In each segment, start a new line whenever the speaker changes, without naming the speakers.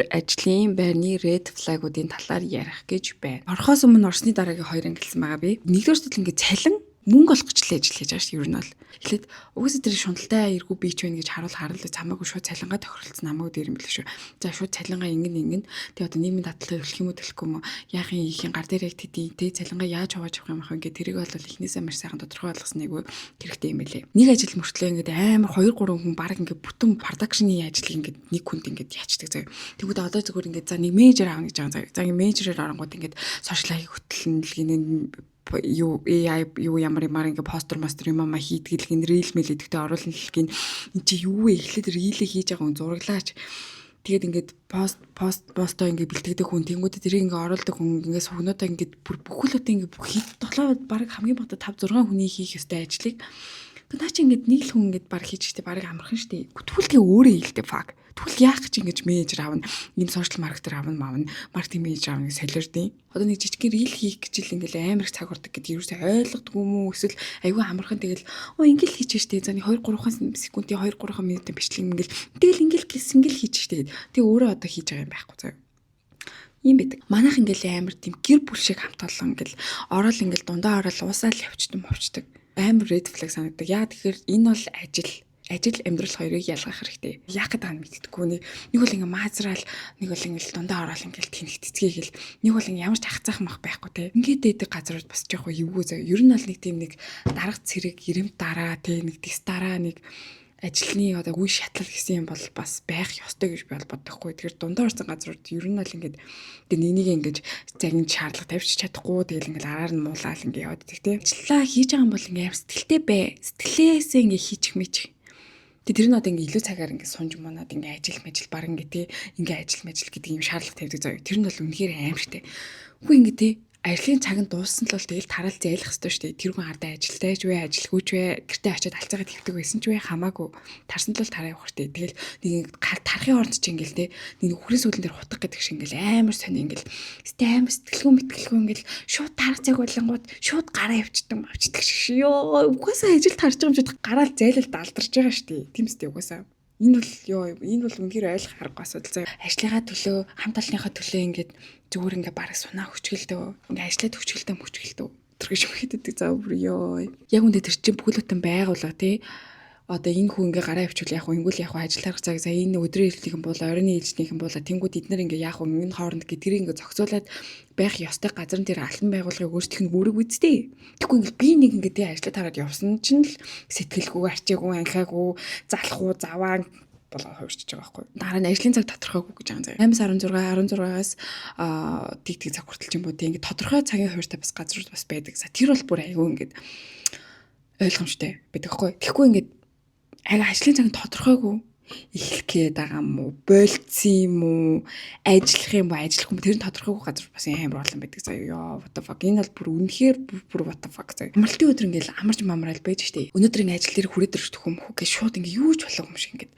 Ажлын байрны red flag-уудын талаар ярих гэж байна. Орохоос өмнө орсны дараагийн хоёр ангилсан байгаа би. Нэгдүгээр зүйл ингээд цалин мөнгө олох гэж ажил хийж байгаа шүү. Ер нь бол эхлээд угсаа тэр шуналтай эргүү бийч байна гэж харуулж цамаагүй шууд цалингаа тохиролцсон намайг дээр юм билээ шүү. За шууд цалингаа ингэн. Тэгээ одоо нийгмийн дадлага өрөх юм уу төлөхгүй юм уу? Яахын ихийн гар дээр яг тэдий тэ цалингаа яаж хувааж авах юм хаа ингээд тэрийг бол эхнээсээ маш сайхан тодорхой болгосон нэг хэрэгтэй юм билээ. Нэг ажил мөртлөө ингээд амар 2 3 хүн баг ингээд бүтэн продакшны ажлыг ингээд нэг хүнд ингээд яачдаг заяа. Тэгвэл одоо зүгээр ингээд за нэг менежер аавна гэж байгаа. За ингээд менежерээр оронгууд ингээд сошиал хаяг хөтлөн юу AI юу ямар ингээд постэр юм аа хийдгэл гин рил мэл идэхтэй оруулна гэх гин эн чи юу вэ эхлээд рилээ хийж байгаа хүн зураглаач тэгээд ингээд постоо ингээд бэлтгэдэг хүн тэнгүүдэд тэрийг ингээд оруулдаг хүн ингээд сувгнуудаа ингээд бүхэлдээ ингээд хэд толоо баг хамгийн багта 5 6 хүний хийх ёстой ажлыг наа чи ингээд нэг л хүн ингээд баг хийж штэ баг амархан штэ түлхээ өөрөө хийлтэй фак түл яах гэж ингэж менежер аавна ийм сошиал маркетер аавна маркетинг менежер аавна гэж солиордیں۔ Одоо нэг жижигхэн рил хийх гэж л ингээл амар их цаг ордог гэдэг юусаа ойлгодгүй юм уу эсвэл айгүй амархан тэгэл ингээл хийж штэ за нэг 2 3 секундын 2 3 минутын бичлэг ингээл ингээл хийж штэ тэг өөрөө одоо хийж байгаа юм байхгүй заа. Ийм байдаг. Манайх ингээл амар тийм гэр бүл шиг хамтаалан ингээл орол ингээл дундаа орол уусаал явчдаг. Амар red flag санагддаг. Яа тэгэхээр энэ бол ажил амьдрал хоёрыг ялгах хэрэгтэй. Яах гэдэг нь мэддэггүй нэг бол ингээ маазраал нэг бол ингээ дундаа ороод ингээ тэнхтцгийгэл нэг бол ингээ ямар ч хацаах мах байхгүй те. Ингээд дэдэг газрууд бас жоох эвгүй заа. Ер нь бол нэг тийм нэг дарга цэрэг ирэмт дараа те нэг тис дараа нэг ажлын одоо үе шатлал гэсэн юм бол бас байх ёстой гэж би бол бодохгүй. Тэгэхээр дундаа орсон газрууд ер нь бол ингээд нэнийг ингээд загин шаардлага тавьчих чадахгүй тэгэл ингээд араар нь муулаад ингээд яваад идэх те. Ажиллаа хийж байгаа юм бол ингээд сэтгэлтэй бай. Сэтгэлээсээ ингээд хийчих мэчих. Тэр нь одоо ингээ илүү цагаар ингээ сунж моноод ингээ ажил баг ингээ ингээ ажил гэдэг юм шаардлага тавьдаг заяа. Тэр нь бол үнэхээр аимшигтэй. Үгүй ингээ ажлын цаг нь дууссан л бол тэгэл тараал зайлах хэрэгтэй шүү дээ. Тэр хүн хардаа ажилтай ч вэ, ажилгүй ч вэ, гэртээ очиод алцаагаа твдэг байсан ч вэ хамаагүй. Тарсан л тараа явах хэрэгтэй. Тэгэл нэг тарахын оронд ч ингээл нэг хүрээс үүлэн дээр хутах гэдэг шиг ингээл амар сони ингээл амар сэтгэлгүй ингээл шууд тарах цаг болонгууд шууд гараа явчихдаг шиг. Ёо угаасаа ажил тарж байгаа юм шиг гараал зайлал далдарч байгаа шүү дээ. Тийм үстэй угаасаа. Энэ бол үнэхээр ойлгох аргагүй асуудал заяа. Ажлынхаа төлөө, хамт олонныхаа төлөө ингээд зүгээр ингээд бараг сунаа хүчгэлдөө. Ингээд ажиллаад хүчгэлдөө. Тэр шиг хийдэг заа бүр ёо. Яг үндэ тэр чинь бүхэлдэн байгуулга тий. Одоо энэ хүн ингээ гараа явуул яг ингүүл яг ажил харах цаг за энэ өдрийн ээлжийнхэн бол ойрны ээлжийнхэн бол тэнгууд эднэр ингээ яг энэ хооронд гэдгийг ингээ зохицуулаад байх ёстой газар дээр албан байгууллагыг өөрчлөх нь бүрэг үстэй. Тэгэхгүй ингээ би нэг ингээ тий ажиллаад хараад явсан чинь л сэтгэлгүй арчаагүй анхаагүй залахгүй заваа болоо хуурчиж байгаа байхгүй. Дараа нь ажлын цаг тодорхойгүй гэж байгаа юм. 8-16-16-аас тэг цаг хүртэл ч юм уу тий ингээ тодорхой цагийн хууртай бас газрууд бас байдаг. Тэр бол бүр айгүй ингээ ойлгомжтой байдаг байхгүй. Тэгэхгүй ингээ ажлын цаг тодорхойгүй эхлэх гээд байгаа юм уу? Болцсон юм уу? Ажиллах юм уу? Ажиллах юм тэр нь тодорхойгүй газар бас амар олон байдаг заяа. Ёо, what the fuck. Энэ бол бүр үнэхээр бүр what the fuck заяа. Амралтын өдөр ингээл амарч мамраал байж штэ. Өнөөдөр ингээ ажил дээр хүрээд ирэх хүмхүү гэж шууд ингээ юу ч болоогүй юм шиг ингээд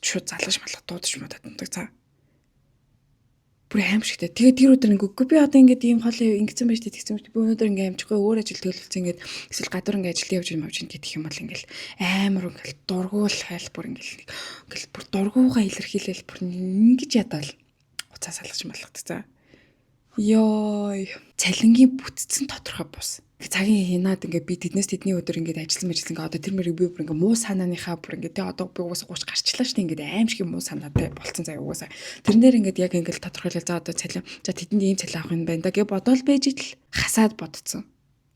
шууд залгаж малгах дуудаж муудаад цаа. Бүр аимшигтэй. Тэгээд тэр өдөр ингээ би одоо ингээд ийм хол ингэсэн байж тэгсэн би өнөөдөр ингээ амжихгүй өөр ажил төлөвлөсөн ингээд эсвэл гадуур ингээ ажил явж гэх юм бол ингээл амар ингээл дургуул хайл бүр ингээл бүр дургуугаа илэрхийлэл бүр ингэж ядаал уцаа салгаж малгах цаа. Ёо цалингийн бүтцэн тодорхой бус. Цагийн хинаад ингээ би тэдний өдөр ингээ ажилласан ингээ одоо тэр мөрийг би бүр ингээ муу санааныхаа бүр ингээ тэ одоо би угаасаа 30 гарчлаа штэ ингээ аимшиг муу санаатай болцсон заяа угаасаа тэрнээр ингээ яг ингээ тодорхойлол за одоо цалин за тэдэнд ийм цалин авах юм байна да гэ бодоол байж ил хасаад бодцсон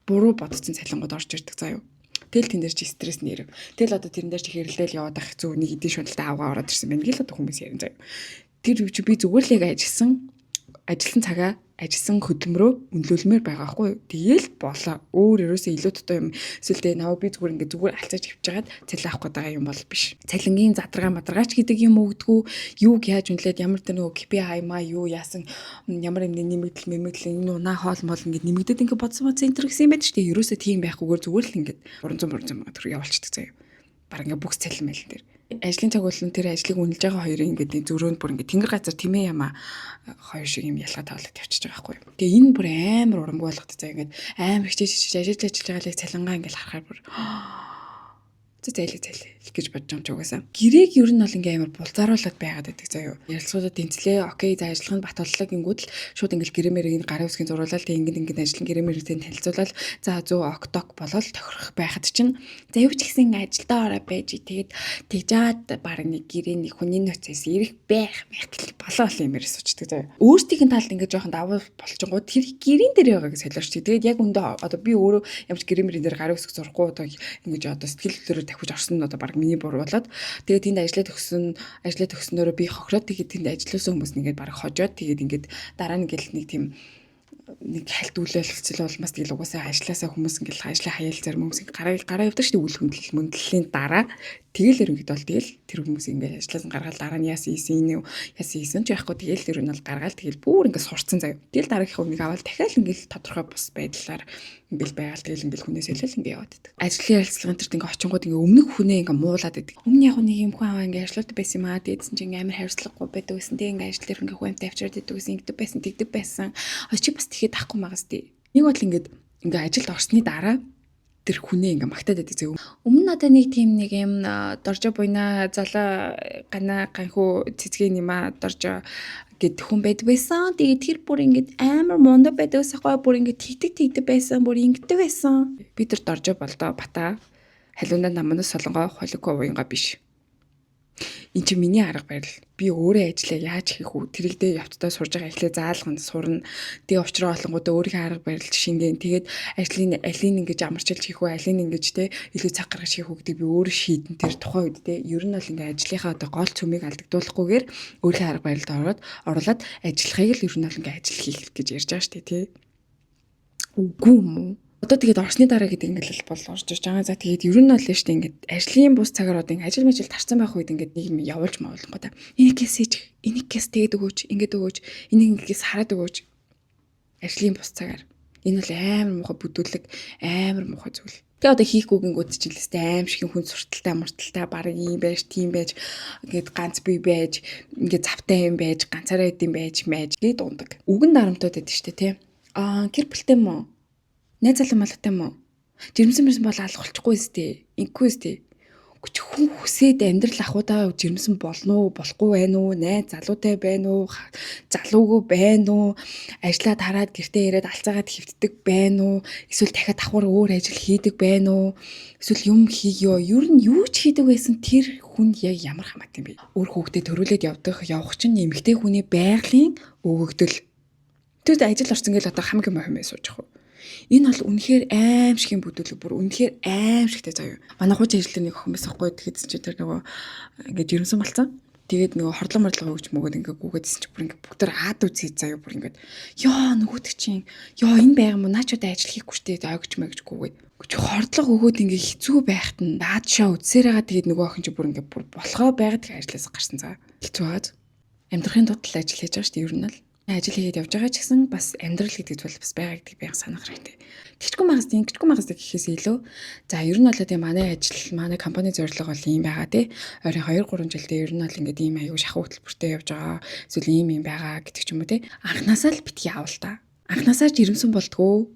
буруу бодцсон цалингууд орж ирдэг заяа. Тэгэл тэн дээр чи стресс нэрв. Тэгэл одоо тэрэн дээр чи хэрэлдээл яваад ах зүг нэг эдийн шуналтай авгаа ороод ирсэн байна гэл одоо хүмүүс ярин заяа. Тэр би зүгээр л яг ажилласан цагаа ажилласан хөдөлмөрөө үнэлүүлмээр байгаа хгүй. Тэгээл болоо. Өөр ерөөсөө илүү дутуу юм. Эсвэл тэ нав би зүгээр алцаж хөвчжгаад цалин авах гэдэг юм бол биш. Цалингийн задаргаач гэдэг юм өгдөггүй. Юуг яаж үнэлээд ямар тэр нөгөө KPI маа юу яасан ямар юм нэмэгдэл энэ унаа хоол мол ингээд нэмэгдээд ингээд бодсон центр гэсэн юм байдаг шүү дээ. Ерөөсөө тийм байхгүйгээр зүгээр л ингээд 300 төгрөг явуулчихдаг заяа. Баг ингээд бүх цалин мэл дээр. Ажлын цаг болон тэр ажлыг үнэлж байгаа хоёрын ингээд зөрөөнд бүр ингээд тэнгэр газар тэмээ ямаа хоёр шиг юм ялгаа тавлаад явчихж байгаа байхгүй. Тэгээ энэ бүр амар урамгүй болгох цаа ингээд амар хичээж ажиллаж байгаа л цалингаа ингээд харахаар бүр зайлих гэж бодож байгаа юм ч угаасаа. Гэрээг ер нь бол ингээм амар булзааруулаад байгаад байдаг заяа. Ярилцлагуудад тэнцлээ. Окей, за ажиллах нь батуллаа гингүүд л шууд ингээл гэрэмэрийг гарын үсгийн зурулаад тэг ингээд ажлын гэрэмэртэй танилцуулаад за 100 окток болол тохирох байхад чинь за юу ч гэсэн ажилдаа ороо байж тэгээд тэгжээд баг нэг гэрээний хүний нөөцөөс ирэх байх гэл болоо юм ярь сучдаг заяа. Өөрсдийн талд ингээд жоохон давуу болчингууд тэр гэрийн дээр байгааг солиорч. Тэгээд яг өндөө одоо би өөрөө ямч гэрэмэрийн дээр гарын үсэг зурхгүй одоо ингэж одоо сэтгэл хөдлөлөөр тавьж орсон нь одоо баг миний буруу болоод тэгээд тэнд ажиллаад өгснөөрөө би хохироод тэгээд тэнд ажилласан хүмүүс нэгээд баг хожоод тэгээд ингээд дараа нь гэл нэг тийм нэг хальт үйлчлэл болмас тэгэл угаасаа ажилласаа хүмүүс ингээл ажлын хаяал зарим хүмүүс гараа явдаг шүү дээ үйл хөдлөлийн дараа тэгэл ерөнхийдөө бол тэгэл тэр хүмүүс ингээд ажилласан гаргаал дараа нь яасан ч яахгүй тэгэл ер нь бол гаргаал тэгэл бүр ингээд сурцсан заяа. Тэгэл дараагийнхаа үнийг аваад дахиад ингээл тодорхой бус байдлаар ингээл байгаал тэгэл ингээл хүнээс солиол ингээд яваад байдаг. Ажлын ярилцлагын төрт ингээд очингууд ингээд өмнөх хүнээ ингээд муулаад байдаг. Өмнө яг нэг юм хүн аваа ингээд ажиллаад байсан юм аа дээдсэн чинь ингээд амар хариуцлагагүй байдаг гэсэн тэг ингээд ажил дээр ингээд хүнтэй авчираад байдаг гэсэн ингэдэг байсан тэгдэг байсан. Чи бас тэгэхэд тахгүй магас тий. Нэг бол ингээд ажилд орсны дараа тэр хүнээ ингээ магтаад байдаг зөө. Өмнө надад нэг тийм нэг юм доржо буйна залаа ганхуу цэцгийн юм а доржо гэд хүн байдаг байсан. Тэгээд тэр бүр ингээд амар мондо байдаг сахай бүр ингээд тэгдэг байсан. Бүр ингэдэг байсан. Би тэр доржо болдоо бата халуунаа намнаас солонгоо холиггүй уянга биш. Энд чи миний арга барил. Би өөрөө ажиллаа яаж хийх үү? Тэрэгдээ явцдаа сурж байгаа эхлээ заалганд сурна. Тэгээ уучраа олонгуудаа өөрийнхөө арга барилж шингэн. Тэгээд ажлын алийг ингэж амарчилж хийх үү? Алийг ингэж те илүү цаг гаргаж хийх үү гэдэг би өөрөө шийдэн. Тэр тухайн үед те ер нь бол ингээ ажлынхаа одоо гол цөмийг алдагдуулахгүйгээр өөрийнхөө арга барилд оруулаад ажиллахыг л ер нь бол ингээ ажил хийх гэж ярьж байгаа шүү дээ те. Үгүй юм уу? Одоо тэгээд орсны дараа гэдэг ингээл бол орж ирж байгаа. За тэгээд ер нь бол шүү дээ ингээд ажлын бус цагаар одоо ингээд ажил тарцсан байх үед ингээд нэг юм явуулж маавлангоо та. Энийгээс тэгээд өгөөч, ингээд өгөөч, энийгээс хараад өгөөч. Ажлын бус цагаар. Энэ бол амар муухай бүдүүлэг, амар муухай зүйл. Тэгээ одоо хийхгүйгингүүд чинь л өстэй аим шиг хүн сурталтай мурталтай баг юм байж, тийм байж, ингээд ганц бие байж, ингээд завтай юм байж, ганцаараа идэм байж гээд ундаг. Үгэн дарамтууд байдаг шүү дээ, тий. Гэр бүлтэй мөн найз залуу малтай юм уу? Жирэмсэн бол алах болчихгүй сте. Инхгүй сте. Хүч хүн хүсээд амьдрал ахуудаа жирэмсэн болно уу, болохгүй байна уу? Найз залуутай байна уу? Залуугүй байна уу? Ажлаад хараад гэртээ ирээд алцаагаад хөвддөг байна уу? Эсвэл дахиад давхар өөр ажил хийдэг байна уу? Эсвэл юм хийё. Ер нь юу ч хийдэг байсан тэр хүнд яг ямар хамаатай юм бэ? Өөр хүүхдэд төрүүлээд явах чинь эмэгтэй хүний байгалийн өгөгдөл. Тэд ажил орсон гэл одоо хамгийн мохим сууж байгаа. Энэ бол үнэхээр аимшигын бүдүүлэг бүр үнэхээр аимшигтэй заяа. Манай хууч ажилладаг нэг хүмүүс ахгүй тэгэхэд чи тэр нөгөө ингээд жирэмсэн болцсон. Тэгээд нөгөө хорлон өгч мөгөөд ингээд гүгээдсэн чи бүр ингээд бүгдээр аад үзээ заяа бүр ингээд ёо нөгөөдөг чинь ёо энэ байга мó наачудаа ажил хийхгүй штэ ойгч мэгч гүгээд. Чи хордлого өгөөд ингээд хэцүү байхад нь наадшаа үдсээр байгаа тэгээд нөгөө охин чи бүр ингээд бүр болохоо байгаад тэг ажлаас гарсан заа. Хэцүү хаад. Амьдрахын тутал ажил хийж байгаа штэ ер нь л. Ажил хийгээд явж байгаа ч гэсэн бас амьдрал гэдэг зүйл бас байгаа гэдэг байнга санах хэрэгтэй. Тэгчгүй магас гэхээс илүү за ер нь бол тийм манай компани зорилго бол ийм байгаа тий. Ойрын 2-3 жилдээ ер нь бол ингээд ийм аягүй шахуу хөтөлбөртэй явж байгаа. Эсвэл ийм байгаа гэдэг ч юм уу тий. Анханасаа л битгий авал та. Анханасаа жирэмсэн болтгоо.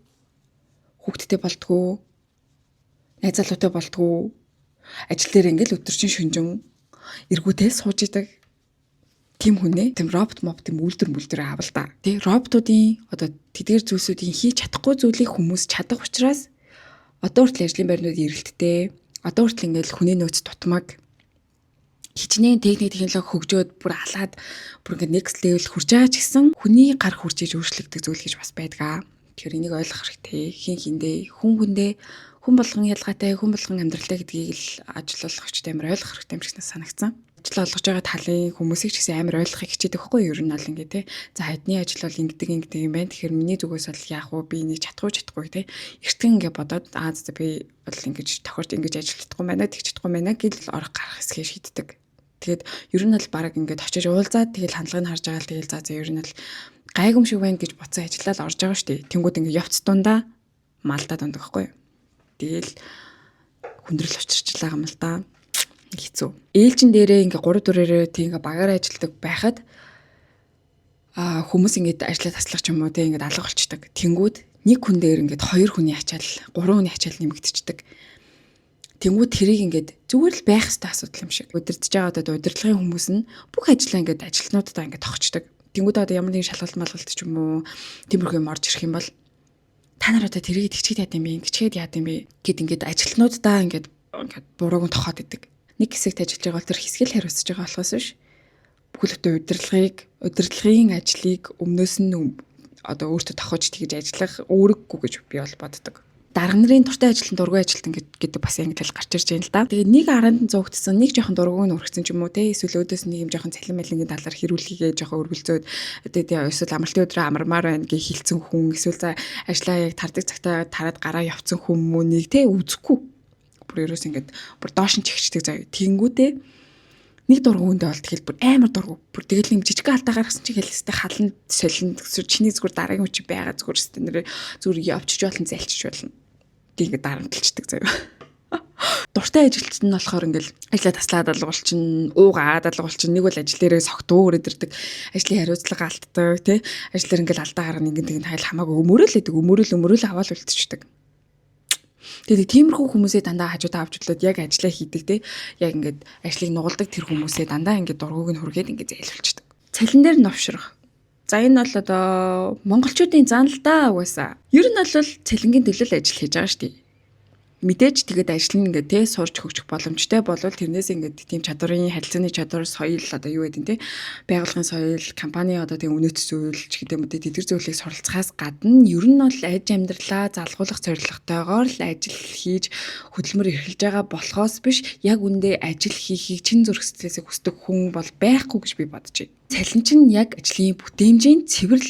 Хүүхдтэй болтгоо. Найз залуутай болтгоо. Ажил дээр ингээд өдөржин шүнжин эргүүтэл сууж идэг. Тим хүнээ тийм робот тийм үлдэр авал да. Тэг роботуудын одоо тэдгээр зүйлсүүдийн хийж чадахгүй зүйлийг хүмүүс чадах учраас одоо хүртэл ажлын байрнууд эрэлттэй. Одоо хүртэл ингээл хүний нөөц тутмаг хичнээн технологи хөгжөөд бүр алаад бүр ингээд next level хүрч байгаа ч гэсэн хүний гар хурж иж өөрчлөгдөх зүйл гэж бас байдаг. Тэгэхээр энийг ойлгох хэрэгтэй. Хиндээ хүн болгон ялгаатай хүн болгон амьдралтай гэдгийг л ажилуулах хүчтэй амар ойлгох хэрэгтэй юм шиг санагдсан. Ажил олгож байгаа талын хүмүүсийг ч гэсэн амар ойлгохыг хичээдэг байхгүй юу? Ер нь бол ингээ тий. За хэдний ажил бол ингэдэг юм байна. Тэгэхээр миний зүгээс бол яах вэ? Би энийг чадахгүй тий. Эртхэн ингээ бодоод за би бол ингэж тохиорч ингэж ажиллах чадахгүй байна. Тэг чадахгүй байна гэл орох гарах хэсгээ шийддэг. Тэгээд ер нь бол баг ингээд очиж уулзаад тэгэл хандлагыг харж байгаа л тэгэл за ер нь бол гайгүй шиг байна гэж бодсон ажиллаад орж байгаа шүү дээ. Тэнгүүд ингээ явц дундаа малдаад ундаг байхгүй юу? Тэгэл хүндрэл учирчлаа юм л да. Хэцүү. Ээлжин дээрээ ингээ 3-4-өрөө тийм ингээ багаараа ажилладаг байхад хүмүүс ингээд ажиллаа таслах ч юм уу тийм ингээд алга болчдөг. Тэнгүүд нэг хүн дээр ингээд 2 хүний ачаал, 3 хүний ачаал нэмэгдчихдэг. Тэнгүүд тэрийг ингээд зүгээр л байх хэвээр асуудал юм шиг. Удирдах байгаа одоо удирдлагын хүмүүс нь бүх ажлаа ингээд ажилтнуудаа ингээд тогтчдаг. Тэнгүүд одоо ямар нэгэн шалгалт малгалт ч юм уу тиймэрхүү юм орж ирэх юм бол та нар одоо тэрийг тэгчээд яад юм бэ? Гिचгээд яад юм бэ? Гэт ингээд ажилтнуудаа ингээд бурууг нь тохоод идэг. Нэг хэсэгт ажиллаж байгаа бол тэр хэсгэл хариуцж байгаа болохоос биш. Бүхэл бүтэн удирдлагын ажлыг өмнөөс нь одоо өөртөө тохиож тэгж ажиллах үүрэггүй гэж би бол боддог. Дарга нарын дуртай ажилтан дургүй ажилтан гэдэг бас англи гарч ирж байна л да. Тэгээ нэг аранд зуугдсан нэг жоохон дургуг нь өргөцсөн ч юм уу те эсвэл өөдөөс нэг юм жоохон цалин малингийн талаар хэрүүлхийгээ жоохон өргөлзөөд тэгээ эсвэл амралтын өдрөө амармаар байна гэж хилцэн хүн эсвэл за ажлаа яг тардаг цагтаа тараад гараа явцсан хүмүүнийг те үзэхгүй. Бүр ерөөс ингээд бүр доош нь чигчдэг заяа. Тэнгүүдээ нэг дургуундээ бол тэгэл бүр амар дургуу. Бүр тэгэл нэг жижиг алдаа гаргасан чи хэлэстэй халан солино чиний зүгээр дараагийн үчи байгаа зүгээр өстэй нэр зүгээр явчих болно зайлчих болно. Ингээд дарамтлцдаг заяа. Дуртай ажилтнууд нь болохоор ингээл ажлаа таслаад алгуулчин, уугаад алгуулчин, нэг бол ажил дээрээ согтуу өрөдөрдөг, ажлын хариуцлага алддаг, тий? Ажлаар ингээл алдаа гаргана ингээд хайл хамаагүй өмөрөөл аваад үлдчихдэг. Тэгээд тиймэрхүү хүмүүсээ дандаа хажуудаа авч утлаад яг ажлаа хийдэг, тий? Яг ингээд ажлыг нугалдаг тэр хүмүүсээ дандаа ингээд дургууг нь хүргээд ингээд зайлуулчихдаг. Цалин дээр новшрох. За энэ бол одоо монголчуудын зан л да угаасаа. Ер нь бол цалингийн төлөө ажил хийж байгаа шүү дээ. Мэдээж тэгээд ажил нь ингээд те сурч хөгжих боломжтой болвол тэрнээс ингээд тийм чадварын харилцааны чадвар соёл одоо юу гэдэг те байгууллагын соёл компани одоо тийм үнэт зүйл ч гэдэг юм уу тэдгэр зүйлийг суралцахаас гадна ер нь бол аж амьдралаа залгуулах зорилготойгоор л ажил хийж хөдөлмөр эрхэлж байгаа болохоос биш яг үндэ ажил хийхийг чин зүрх сэтгэлээсээ хүсдэг хүн бол байхгүй гэж би бодож байна. Цалин чинь яг ажлын бүтээмжийн цэвэрл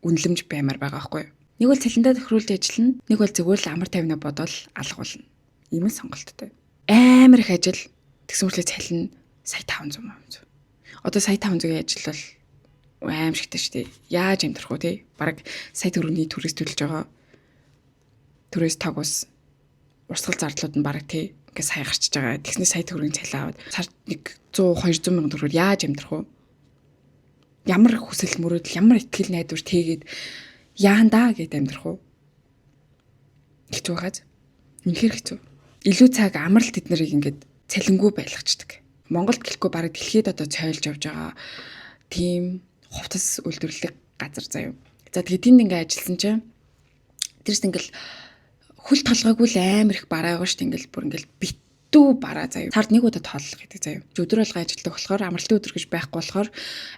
үнэлэмж баймаар байгаа байхгүй юу? Нэг бол цалиндаа тохируулж ажиллана, нэг бол зүгээр л амар тайвнаа бодвол алга болно. Ийм л сонголттой. Амар их ажил тэгсэн мэтлээ цалин сая 500. Одоо сая 500-ийн ажил бол аимшигтай шүү дээ. Яаж амьдрах вэ те? Бараг сая төгрөгийн төрөөс төлж байгаа. Төрөөс таг ус урсгал зардлууд нь бараг те ингээ сая гарчиж байгаа. Тэгснээр сая төгрөгийн цалин аваад сард нэг 100 200 мянган төгрөгөөр яаж амьдрах вэ? Ямар хүсэл мөрөөдөл, ямар ихтгэл найдвар тэгээд яандаа гэд амьдрах уу? Хэцүү байгааз. Үнэхээр хэцүү. Илүү цаг амралт эд нарыг ингээд цалингүй байлгачдаг. Монголд гэлэхгүй бараг дэлхийд одоо цойлж явж байгаа тийм хувцас үйлдвэрлэх газар заяа. За тэгээд тэнд ингээд ажилласан чинь тэрс ингээл хөл толгойгүй л амар их бараа байгаа шүү дээ. Ингээл бүр ингээл битүү бараа заяа. Сард нэг удаа тооллого гэдэг заяа. Өдөр болгоо ажилладаг болохоор амралтын өдөр гэж байхгүй болохоор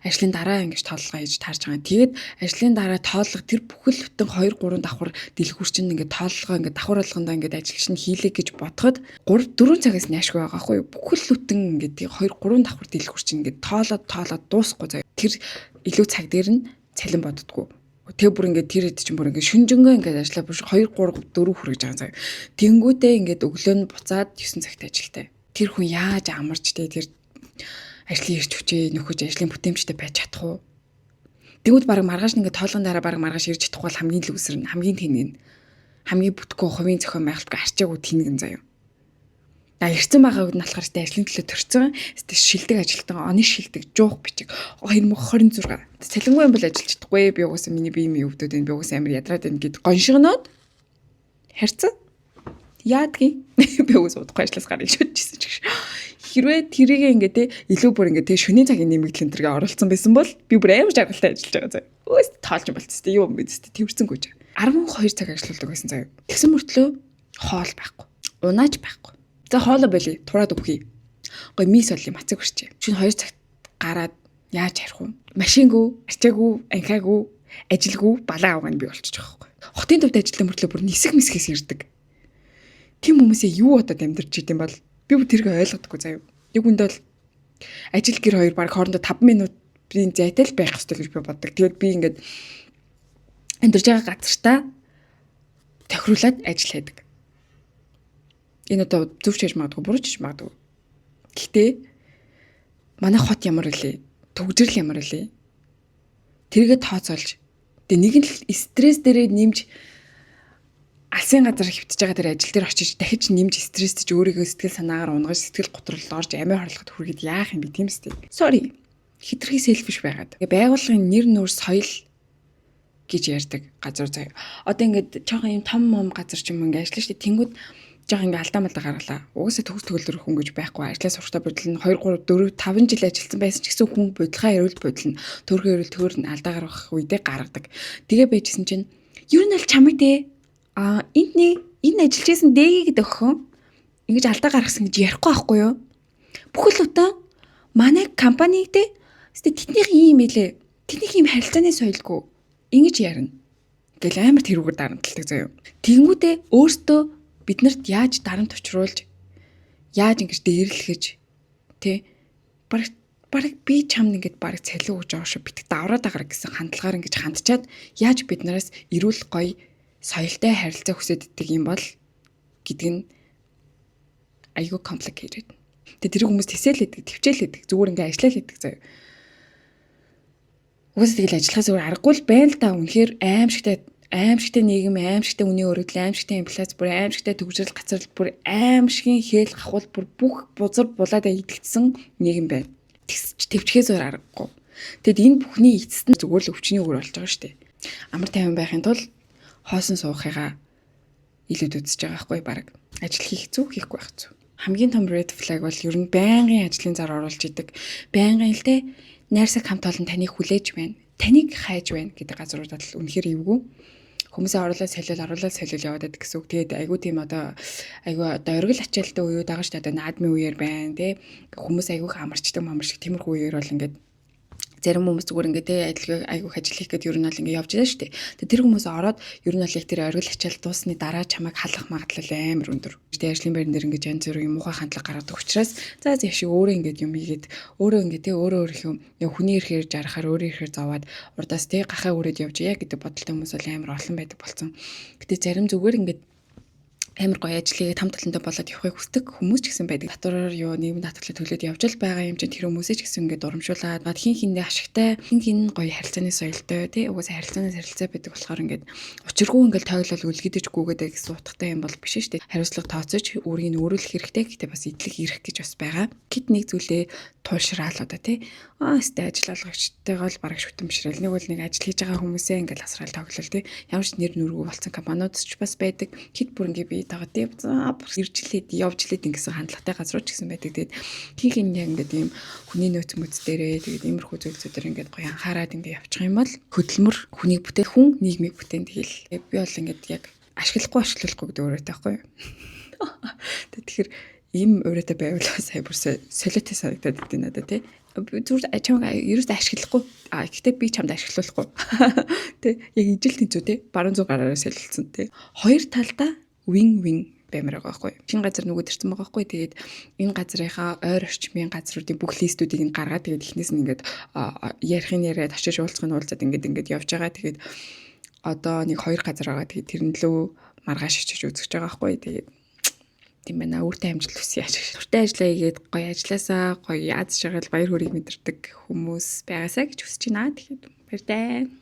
ажлын дараа ингэж тооллого хийж таарж байгаа. Тэгээд ажлын дараа тооллого тэр бүхэл бүтэн 2 3 давхар дэлгүүр чинь ингээд тооллого ингээд давхар болгондоо ингээд ажил чинь хийлээ гэж бодоход 3 4 цагаас няшгүй байгаа хгүй бүхэл бүтэн ингээд 2 3 давхар дэлгүүр чинь ингээд тоолоод дуусахгүй заяа. Тэр илүү цаг дээр нь цалин боддгоо. Тэгээ бүр ингээд тэр хэд чинь бүр ингээд шүнжэнгөө ингээд ажиллаа бүр 2 3 4 хүрэж байгаа заяа. Тэнгүүдээ ингээд өглөө нь буцаад 9 цагт ажилтай. Тэр хүн яаж амарч тэр ажлын ирч хүчээ нөхөж ажлын бүтээмжтэй байж чадах уу? Тэгвэл баг маргааш ингээд тоолгон дараа баг маргааш ирж чадахгүй бол хамгийн л үсэрнэ, хамгийн тэнэг. Хамгийн бүтггүй хувийн зохион байгуулалтгүй арчаагүй тэнэгэн заяа. Ирсэн байгааг нь болохоор ажлын төлөө төрсөн. Шилдэг ажилтан, оны шилдэг, жуух бичиг 2026. Цалингүй юм бол ажиллаж чадахгүй. Би угаасаа миний бие минь өвдөд байна. Би угаасаа амар ядраад байна гэд гоншигноод харьцаа. Яадгийн би угаасаа удахгүй ажиллаас гарыг шүтчихсэн ч гэж. Хэрвээ тэрийг ингээд те илүү бүр ингээд те шөнийн цагийн нэмэгдэл энтергээ оролцсон байсан бол би бүр амар жаргалтай ажиллаж байгаа заяа. Өөс тоолж болцсон те юу юм бэ те тэрсэн гүйж. 12 цаг ажилладаг байсан заяа. Тэгсэн мөртлөө хоол байхгүй. Унааж байхгүй. За хоолой болий тураад өгье. Гой мис бол мацаг хүрчээ. Шин 2 цагт гараад яаж харих вэ? Машингүй, арчаагүй, анхаагүй, ажилгүй балаа авгана би болчих жоохоо. Хотын төвд ажиллах мөртлөө бүр нисэх мисгээс ирдэг. Тим хүмүүсээ юу удаад амьдарч идэм бол би бүр тэрийг ойлгодоггүй заяа. Яг үндэ бол ажил гэр хоёр баг хоорондоо 5 минутын зайтай л байх хэрэгтэй гэж би боддог. Тэгээд би ингээд амьдарч байгаа газартаа тохируулаад ажил хийдэг. Энэ одоо зөвч хийж магадгүй, бурууч хийж магадгүй. Гэхдээ манай хот ямар илээ? Төгжрөл ямар илээ? Тэргээ тооцоолж. Тэгээ нэг нь стресс дээрээ нэмж алсын газар хөвтөж байгаа тэр ажил дээр очиж дахиж нэмж стресстэй өөрийгөө сэтгэл санаагаар унгаж сэтгэл готрол орж амиа хорлоход хүргээд яах юм бэ тийм үстэй. Sorry. Хитрхи селфиш байгаад. Байгууллагын нэр нүүр соёл гэж ярьдаг газар заяа. Одоо ингээд жоохон юм том газар ч юм ингээд ажиллаж штэ тэнгүүд жоо ингээ алдаа малдаа гаргалаа. Угаасаа төгс төгөлдөр хүн гэж байхгүй. Ажлаа суртаа бодлоо 2 3 4 5 жил ажилласан байсан ч гэсэн хүн бодлогоо эрүүл бодлоо төрхөө эрүүл төр нь алдаа гаргах үедээ гаргадаг. Тэгээ байжсэн чинь ер нь аль чамайг те энэ ажиллаж байсан дэги гэдэг охин ингэж алдаа гаргасан гэж ярихгүй байхгүй юу? Бүхэл удаа манай компаниг те тэднийх юм илээ. Тэднийх юм харилцааны соёлгүй ингэж ярина. Гэл амар тэрүүгээр дарамтлагдаг заяа. Тэнгүүдээ өөртөө биднэрт яаж дарамт учруулж яаж ингэж дээрлэхэж тэ бараг би чамд ингэж бараг цалин өгж байгаа шүү битг давраад агаар гэсэн хандлагаар ингэж хандчаад яаж биднээс эрүүл гоё соёлтой харилцаа хүсэж идэх юм бол гэдэг нь айгүй complicated. Тэгээ тэр хүмүүс тэсэл хийдэг, төвчэл хийдэг, зүгээр ингээ ажиллаа хийдэг заяа. Угсаа тэгэл ажиллахаас өөр аргагүй л байна л да. Үнэхээр аимшигтай нийгэм, аимшигтай үнийн өргөдөл, аимшигтай инфляц, бүр аимшигтай төгжрөл гацрал, бүр аимшигын хээл хахуул, бүр бүх бузар булаад идэгдсэн нийгэм байна. Төвчхээс өөр аргагүй. Тэгэд энэ бүхний эцэст нь зүгээр л өвчний өөр болж байгаа шүү дээ. Амар тайван байхын тулд хоосон суухыгаа илүүд үзэж байгаа байхгүй баг. Ажил хийх зүг, хийхгүй байх зүг. Хамгийн том red flag бол ер нь байнгын ажлын зар оруулж идэг. Байнгын л те найрсаг хамт олон таныг хүлээж байна. Таныг хайж байна гэдэг газруудад л үнэхээр эвгүй. Хүмүүсээ оруулаад солиул яваад байдаг гэсэн үг. Тэгээд айгүй тийм одоо оргил ачаалттай үеуд байгаа шүү дээ. Наадмын үеэр байна те. Хүмүүс айгүй амарчдаг тиймэрхүү үеэр бол ингээд зарим хүмүүс зүгээр ингээд айгүйх ажил хийх гэдэг ер нь бол ингээд явж байгаа шүү дээ. Тэр хүмүүс ороод ер нь бол яг тэр оргил ачаалт дуусны дараа чамайг халах магадлал амар өндөр. Тэгээ ажлын байран дээр ингээд янз бүрийн муухай хандлага гаргадаг учраас за яшиг өөрөө ингээд юм ийгээд өөрөө ингээд өөрөө их юм хүний ихээр жарахаар өөрөө ихээр зовоод урдаас гахаа өрөөд явж яа гэдэг бодолтой хүмүүс бол амар олон байдаг болсон. Гэтэ зарим зүгээр ингээд амар гоё ажлыг там талантай болоод явахыг хүсдэг хүмүүс ч гэсэн байдаг. Татвараар нийгэм татгалыг төлөөд явж л байгаа юм чинь тэр хүмүүсээ ч гэсэн ингээд урамшуулаад хин хиндээ ашигтай хин гоё харилцааны соёлтой тий угаасаа харилцааны харилцаа байдаг болохоор ингээд учиргүй ингээд тойлол үлгэдэж гүгээд гэсэн утгатай юм бол биш шүү дээ. Хариуцлага тооцож өөрийг нь өөрөлдөх хэрэгтэй гэхдээ бас идэлх ирэх гэж бас байгаа. Гэт нэг зүйлээ туулшраал одоо тий сте ажил олгогчтойгоо л бараг шүтэмшрэл нэг бол нэг ажил хийж байгаа хүмүүсээ ингээд асраал тоглол тий ямар ч нэр нүргүү болсон компаниуд ч бас байдаг. Хит бүр ингээд би тагаад иржлээд явжлээд ингэсэн хандлагатай газрууд ч гэсэн байдаг. Тэгээд хин ингээд ийм хүний нөөц мөц дээрээ тэгээд иймэрхүү зүйлсүүдээр ингээд гоё анхаарад ингээд явчих юм бол хөдөлмөр хүнийг бүтээх хүн нийгмийг бүтээн тэгэл би бол ингээд яг ашиглахгүй гэдэг өөрөө таахгүй юу. Тэгэхээр ийм өөрөөдөө байвал сая бүр солиотой санагдаад идэв надад тий. Зүгээр чамайг ерөөсөө ашиглахгүй. Гэхдээ би чамд ашиглуулахгүй. Тий. Яг ижил тэнцүү тий. Баруун зүүн гараараа солилцсон тий. Хоёр талдаа win-win баймар байгаа байхгүй. Шинэ газар нөгөө төрсэн байгаа байхгүй. Тэгээд энэ газрынхаа ойр орчмын газруудын бүх листүүдийг гаргаад тэгээд эхнээс нь ингээд ярихын яриад очиж уулзахын уулзаад ингээд явж байгаа. Тэгээд одоо нэг 2 газар байгаа. Тэгээд тэрэн лөө маргааш очиж үзэж байгаа байхгүй. Тэгээд тийм байна. Өөртөө амжилт хүсье яаж. Туртай ажиллаа хийгээд гоё ажилласаа гоё яаж шагаал баяр хөөргийг мэдэрдэг хүмүүс байгаасаа гэж хүсэж байна. Тэгэхээр баяртай.